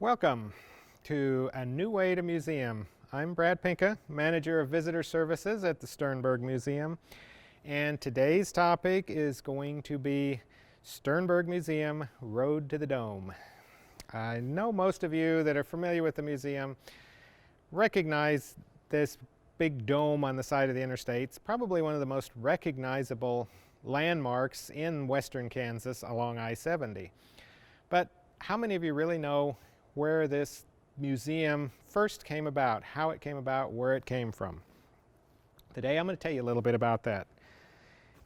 Welcome to A New Way to Museum. I'm Brad Pinka, Manager of Visitor Services at the Sternberg Museum, and today's topic is going to be Sternberg Museum Road to the Dome. I know most of you that are familiar with the museum recognize this big dome on the side of the interstate. It's probably one of the most recognizable landmarks in western Kansas along I-70. But how many of you really know where this museum first came about, how it came about, where it came from? Today I'm going to tell you a little bit about that.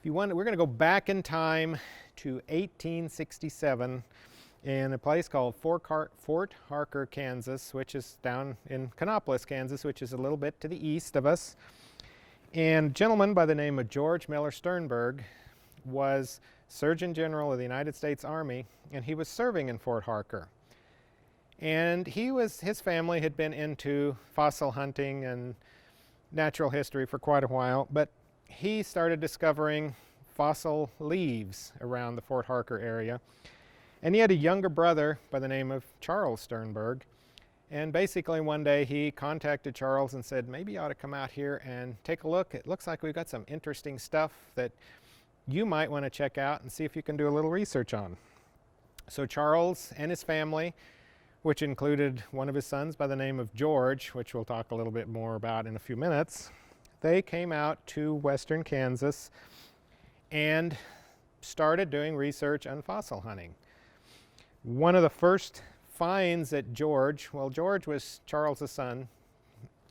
If you want, we're going to go back in time to 1867 in a place called Fort Harker, Kansas, which is down in Kannapolis, Kansas, which is a little bit to the east of us. And a gentleman by the name of George Miller Sternberg was Surgeon General of the United States Army, and he was serving in Fort Harker. And his family had been into fossil hunting and natural history for quite a while, but he started discovering fossil leaves around the Fort Harker area. And he had a younger brother by the name of Charles Sternberg. And basically one day he contacted Charles and said, maybe you ought to come out here and take a look. It looks like we've got some interesting stuff that you might want to check out and see if you can do a little research on. So Charles and his family, which included one of his sons by the name of George, which we'll talk a little bit more about in a few minutes, they came out to western Kansas and started doing research on fossil hunting. One of the first finds that George was Charles's son,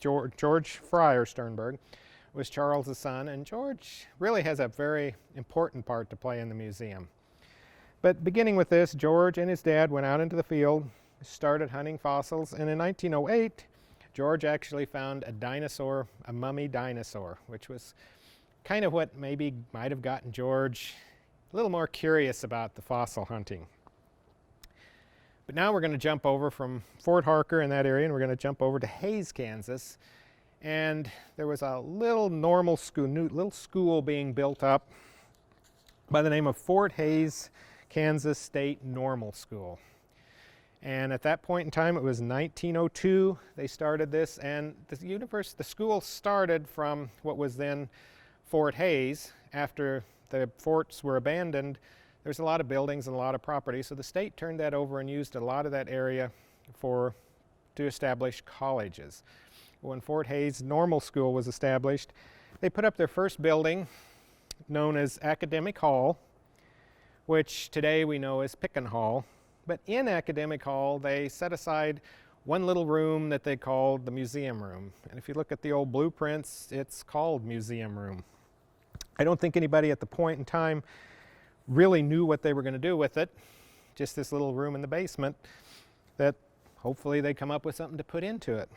George Fryer Sternberg was Charles's son, and George really has a very important part to play in the museum. But beginning with this, George and his dad went out into the field, started hunting fossils, and in 1908 George actually found a dinosaur, a mummy dinosaur, which was kind of what maybe might have gotten George a little more curious about the fossil hunting. But now we're going to jump over from Fort Harker in that area, and we're going to jump over to Hays, Kansas. And there was a little little school being built up by the name of Fort Hays, Kansas State Normal School. And at that point in time, it was 1902, they started this, and the school started from what was then Fort Hays. After the forts were abandoned, there's a lot of buildings and a lot of property, so the state turned that over and used a lot of that area to establish colleges. When Fort Hays Normal School was established, they put up their first building, known as Academic Hall, which today we know as Picken Hall. But in Academic Hall, they set aside one little room that they called the museum room. And if you look at the old blueprints, it's called museum room. I don't think anybody at the point in time really knew what they were going to do with it. Just this little room in the basement that hopefully they come up with something to put into it.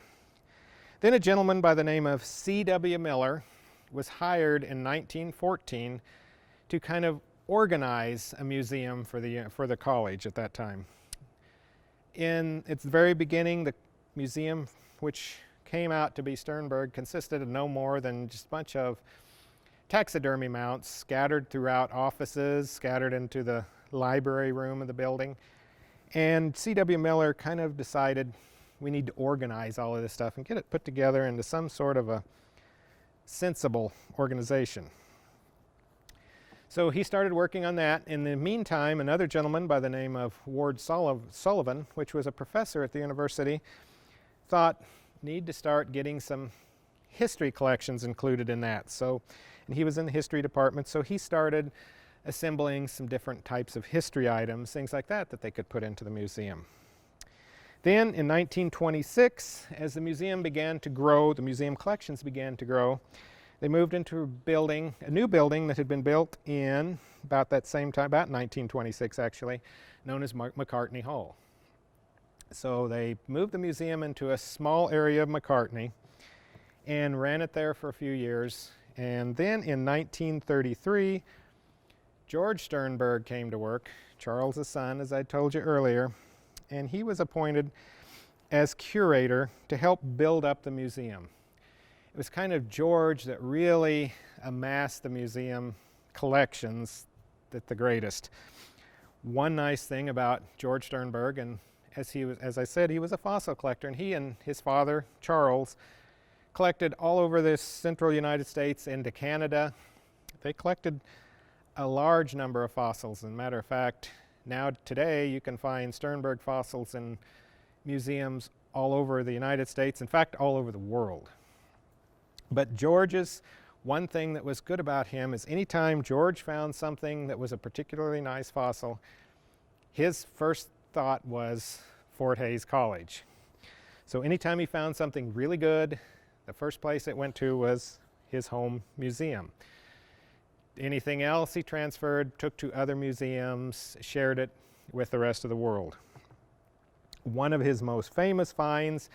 Then a gentleman by the name of C.W. Miller was hired in 1914 to kind of organize a museum for the college at that time. In its very beginning, the museum, which came out to be Sternberg, consisted of no more than just a bunch of taxidermy mounts scattered throughout offices, scattered into the library room of the building. And C.W. Miller kind of decided we need to organize all of this stuff and get it put together into some sort of a sensible organization. So he started working on that. In the meantime, another gentleman by the name of Ward Sullivan, which was a professor at the university, thought need to start getting some history collections included in that. And he was in the history department, so he started assembling some different types of history items, things like that, that they could put into the museum. Then in 1926, as the museum began to grow, the museum collections began to grow, they moved into a new building that had been built in about that same time, about 1926 actually, known as McCartney Hall. So they moved the museum into a small area of McCartney and ran it there for a few years. And then in 1933, George Sternberg came to work, Charles's son, as I told you earlier, and he was appointed as curator to help build up the museum. It was kind of George that really amassed the museum collections at the greatest. One nice thing about George Sternberg, and as I said, he was a fossil collector, and he and his father, Charles, collected all over the central United States into Canada. They collected a large number of fossils. As a matter of fact, now today you can find Sternberg fossils in museums all over the United States, in fact all over the world. But George's one thing that was good about him is anytime George found something that was a particularly nice fossil, his first thought was Fort Hays College. So anytime he found something really good, the first place it went to was his home museum. Anything else he transferred, took to other museums, shared it with the rest of the world. One of his most famous finds,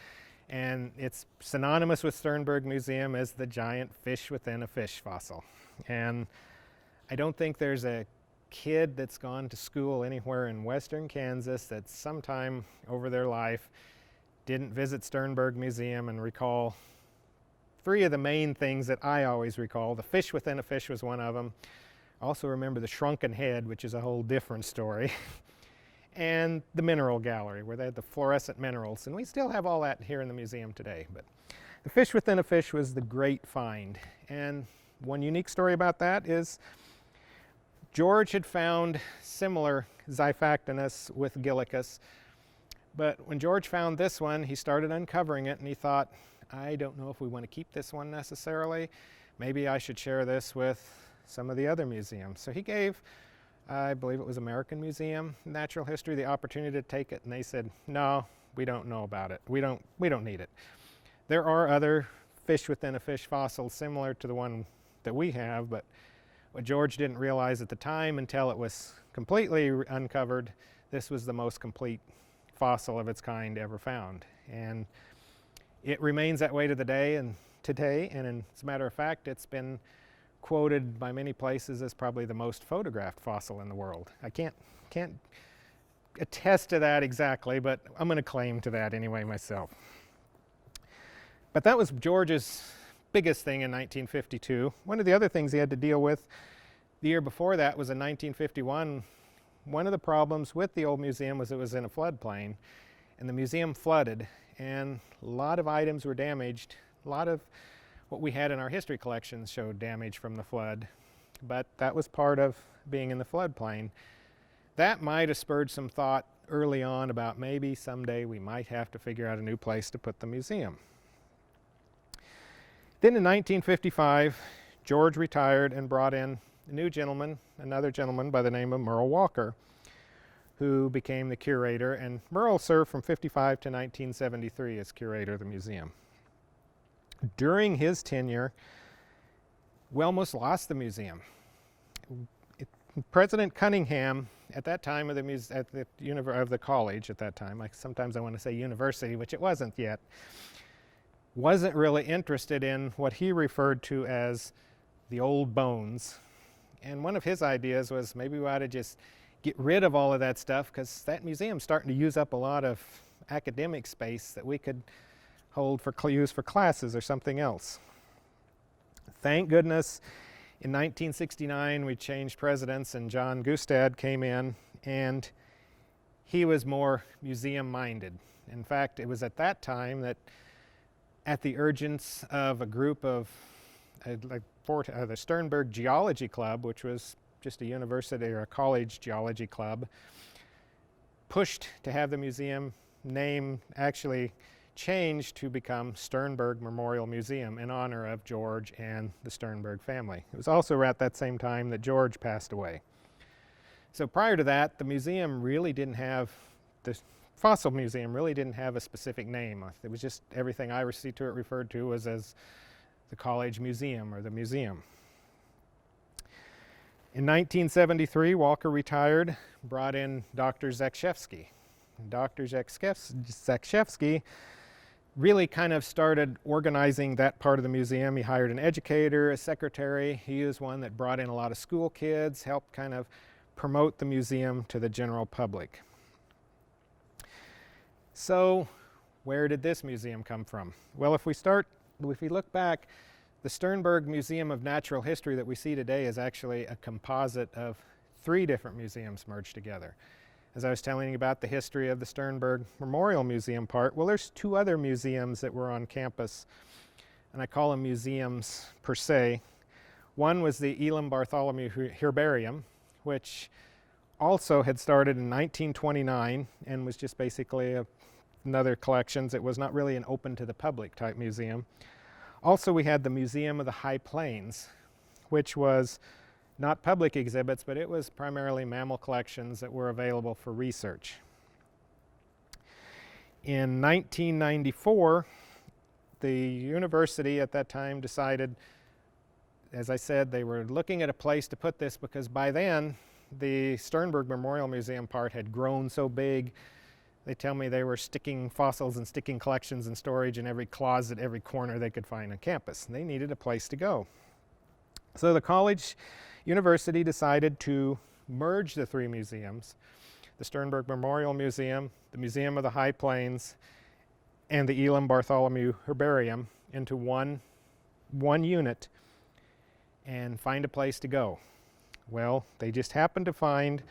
and it's synonymous with Sternberg Museum, is the giant fish within a fish fossil. And I don't think there's a kid that's gone to school anywhere in western Kansas that sometime over their life didn't visit Sternberg Museum and recall three of the main things that I always recall. The fish within a fish was one of them. I also remember the shrunken head, which is a whole different story. And the mineral gallery, where they had the fluorescent minerals. And we still have all that here in the museum today. But the fish within a fish was the great find. And one unique story about that is George had found similar Xiphactinus with Gillicus. But when George found this one, he started uncovering it and he thought, I don't know if we want to keep this one necessarily. Maybe I should share this with some of the other museums. So he gave, I believe it was American Museum of Natural History, the opportunity to take it, and they said, no, we don't know about it. We don't need it. There are other fish within a fish fossils similar to the one that we have, but what George didn't realize at the time until it was completely uncovered, this was the most complete fossil of its kind ever found. And it remains that way to the day and today, and as a matter of fact, it's been quoted by many places as probably the most photographed fossil in the world. I can't attest to that exactly, but I'm going to claim to that anyway myself. But that was George's biggest thing in 1952. One of the other things he had to deal with the year before that was in 1951. One of the problems with the old museum was it was in a floodplain, and the museum flooded, and a lot of items were damaged. A lot of what we had in our history collections showed damage from the flood, but that was part of being in the floodplain. That might have spurred some thought early on about maybe someday we might have to figure out a new place to put the museum. Then in 1955, George retired and brought in a new gentleman, another gentleman by the name of Merle Walker, who became the curator, and Merle served from 55 to 1973 as curator of the museum. During his tenure, we almost lost the museum. President Cunningham, at that time of the college at that time, sometimes I want to say university, which it wasn't yet, wasn't really interested in what he referred to as the old bones. And one of his ideas was maybe we ought to just get rid of all of that stuff, because that museum's starting to use up a lot of academic space that we could hold for use for classes or something else. Thank goodness in 1969 we changed presidents and John Gustad came in, and he was more museum minded. In fact, it was at that time that, at the urgence of a group of the Sternberg Geology Club, which was just a university or a college geology club, pushed to have the museum name actually changed to become Sternberg Memorial Museum in honor of George and the Sternberg family. It was also at that same time that George passed away. So prior to that, the museum really didn't have, the fossil museum really didn't have a specific name. It was just everything I received to it referred to was as the College Museum or the museum. In 1973, Walker retired, brought in Dr. Zakshevsky. Dr. Zakshevsky really kind of started organizing that part of the museum. He hired an educator, a secretary. He was one that brought in a lot of school kids, helped kind of promote the museum to the general public. So where did this museum come from? Well, if we look back, the Sternberg Museum of Natural History that we see today is actually a composite of 3 different museums merged together. as I was telling you about the history of the Sternberg Memorial Museum part, well, there's two other museums that were on campus, and I call them museums per se. One was the Elam Bartholomew Herbarium, which also had started in 1929 and was just basically another collections. It was not really an open to the public type museum. Also, we had the Museum of the High Plains, which was not public exhibits, but it was primarily mammal collections that were available for research. In 1994, the university at that time decided, as I said, they were looking at a place to put this because by then the Sternberg Memorial Museum part had grown so big. They tell me they were sticking fossils and sticking collections in storage in every closet, every corner they could find on campus. And they needed a place to go. So the university decided to merge the three museums, the Sternberg Memorial Museum, the Museum of the High Plains, and the Elam Bartholomew Herbarium into one unit and find a place to go. Well, they just happened to find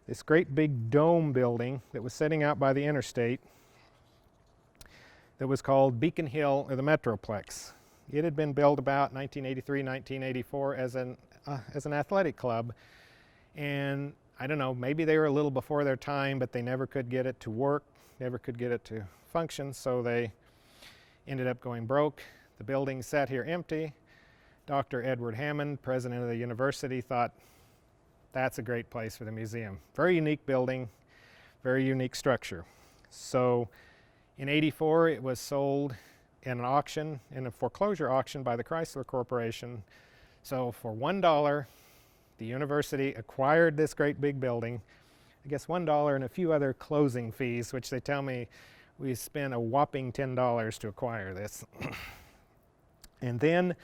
this great big dome building that was sitting out by the interstate that was called Beacon Hill or the Metroplex. It had been built about 1983, 1984 as an athletic club, and I don't know, maybe they were a little before their time, but they never could get it to work, never could get it to function, so they ended up going broke. The building sat here empty. Dr. Edward Hammond, president of the university, thought that's a great place for the museum. Very unique building, very unique structure. So in '84 it was sold in an auction, in a foreclosure auction by the Chrysler Corporation. So for $1, the university acquired this great big building. I guess $1 and a few other closing fees, which they tell me we spent a whopping $10 to acquire this. And then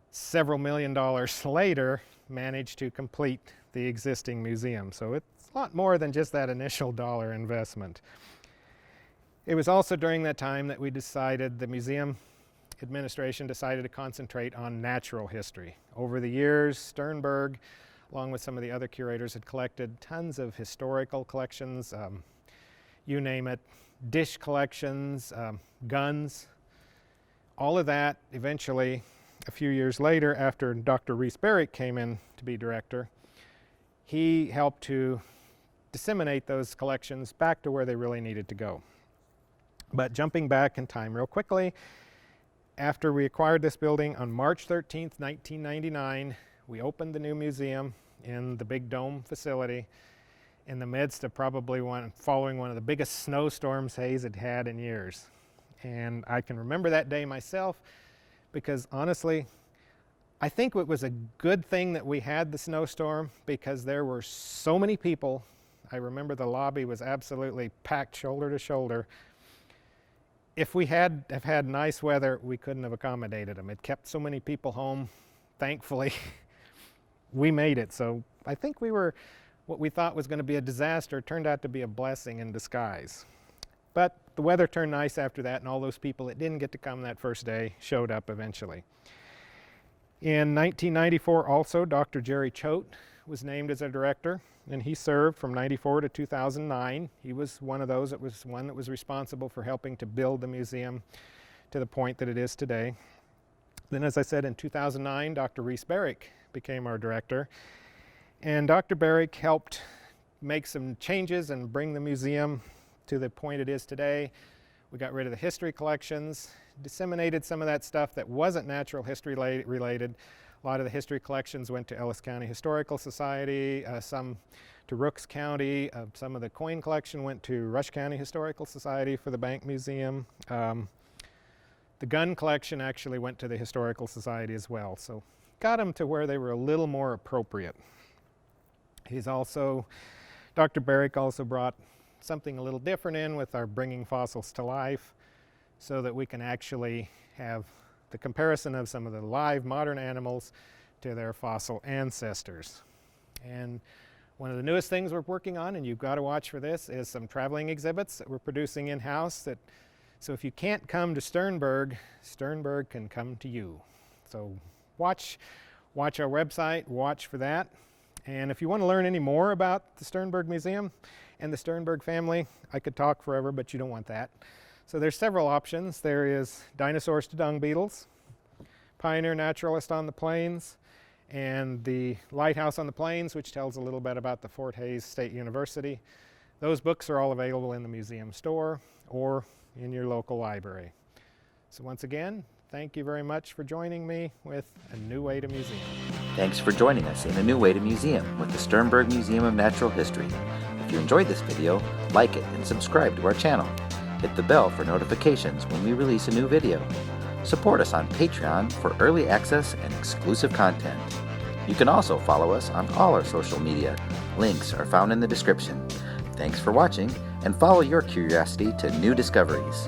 several million dollars later managed to complete the existing museum. So it's a lot more than just that initial dollar investment. It was also during that time that we decided, the museum administration decided to concentrate on natural history. Over the years, Sternberg, along with some of the other curators, had collected tons of historical collections, you name it, dish collections, guns, all of that. Eventually, a few years later, after Dr. Reese Barrick came in to be director, he helped to disseminate those collections back to where they really needed to go. But jumping back in time real quickly, after we acquired this building on March 13th, 1999, we opened the new museum in the big dome facility in the midst of probably following one of the biggest snowstorms Hayes had had in years. And I can remember that day myself because honestly, I think it was a good thing that we had the snowstorm because there were so many people. I remember the lobby was absolutely packed shoulder to shoulder. If we had had nice weather, we couldn't have accommodated them. It kept so many people home. Thankfully, we made it. So I think what we thought was going to be a disaster turned out to be a blessing in disguise. But the weather turned nice after that, and all those people that didn't get to come that first day showed up eventually. In 1994 also, Dr. Jerry Choat was named as a director, and he served from '94 to 2009. He was one of those that was responsible for helping to build the museum to the point that it is today. Then, as I said, in 2009, Dr. Reese Barrick became our director, and Dr. Barrick helped make some changes and bring the museum to the point it is today. We got rid of the history collections, disseminated some of that stuff that wasn't natural history related. A lot of the history collections went to Ellis County Historical Society, some to Rooks County, some of the coin collection went to Rush County Historical Society for the Bank Museum. The gun collection actually went to the Historical Society as well, so got them to where they were a little more appropriate. Dr. Barrick also brought something a little different in with our Bringing Fossils to Life so that we can actually have the comparison of some of the live modern animals to their fossil ancestors. And one of the newest things we're working on, and you've got to watch for this, is some traveling exhibits that we're producing in-house. So if you can't come to Sternberg, Sternberg can come to you. So watch our website, watch for that. And if you want to learn any more about the Sternberg Museum, and the Sternberg family, I could talk forever, but you don't want that. So there's several options. There is Dinosaurs to Dung Beetles, Pioneer Naturalist on the Plains, and the Lighthouse on the Plains, which tells a little bit about the Fort Hays State University. Those books are all available in the museum store or in your local library. So once again, thank you very much for joining me with A New Way to Museum. Thanks for joining us in A New Way to Museum with the Sternberg Museum of Natural History. If you enjoyed this video, like it and subscribe to our channel. Hit the bell for notifications when we release a new video. Support us on Patreon for early access and exclusive content. You can also follow us on all our social media. Links are found in the description. Thanks for watching, and follow your curiosity to new discoveries.